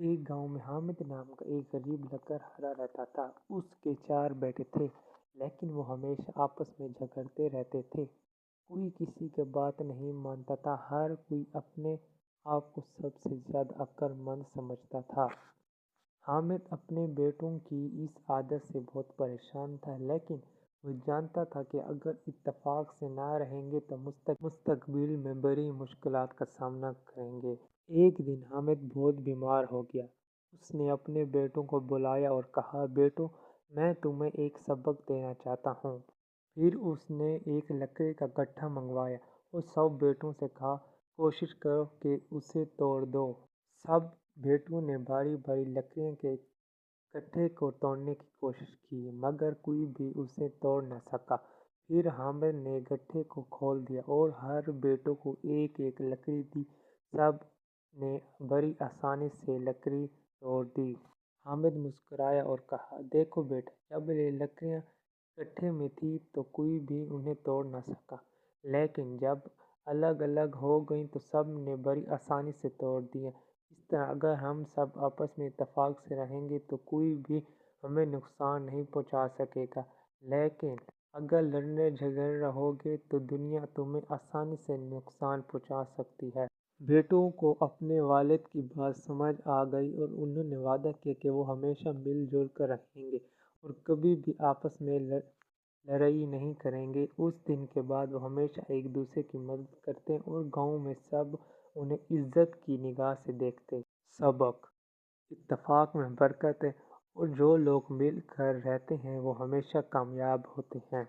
ایک گاؤں میں حامد نام کا ایک غریب لکڑہارا رہتا تھا۔ اس کے 4 بیٹے تھے، لیکن وہ ہمیشہ آپس میں جھگڑتے رہتے تھے۔ کوئی کسی کی بات نہیں مانتا تھا، ہر کوئی اپنے آپ کو سب سے زیادہ عقل مند سمجھتا تھا۔ حامد اپنے بیٹوں کی اس عادت سے بہت پریشان تھا، لیکن وہ جانتا تھا کہ اگر اتفاق سے نہ رہیں گے تو مستقبل میں بڑی مشکلات کا سامنا کریں گے۔ ایک دن حامد بہت بیمار ہو گیا۔ اس نے اپنے بیٹوں کو بلایا اور کہا، بیٹو، میں تمہیں ایک سبق دینا چاہتا ہوں۔ پھر اس نے ایک لکڑی کا گٹھا منگوایا اور سب بیٹوں سے کہا، کوشش کرو کہ اسے توڑ دو۔ سب بیٹوں نے باری باری لکڑیوں کے گٹھے کو توڑنے کی کوشش کی، مگر کوئی بھی اسے توڑ نہ سکا۔ پھر حامد نے گٹھے کو کھول دیا اور ہر بیٹے کو ایک ایک لکڑی دی۔ سب نے بڑی آسانی سے لکڑی توڑ دی۔ حامد مسکرایا اور کہا، دیکھو بیٹا، جب یہ لکڑیاں گٹھے میں تھیں تو کوئی بھی انہیں توڑ نہ سکا، لیکن جب الگ الگ ہو گئیں تو سب نے بڑی آسانی سے توڑ دیں۔ اس طرح اگر ہم سب آپس میں اتفاق سے رہیں گے تو کوئی بھی ہمیں نقصان نہیں پہنچا سکے گا، لیکن اگر لڑنے جھگڑنے رہو گے تو دنیا تمہیں آسانی سے نقصان پہنچا سکتی ہے۔ بیٹوں کو اپنے والد کی بات سمجھ آ گئی اور انہوں نے وعدہ کیا کہ وہ ہمیشہ مل جل کر رہیں گے اور کبھی بھی آپس میں لڑائی نہیں کریں گے۔ اس دن کے بعد وہ ہمیشہ ایک دوسرے کی مدد کرتے اور گاؤں میں سب انہیں عزت کی نگاہ سے دیکھتے۔ سبق: اتفاق میں برکت ہے اور جو لوگ مل کر رہتے ہیں وہ ہمیشہ کامیاب ہوتے ہیں۔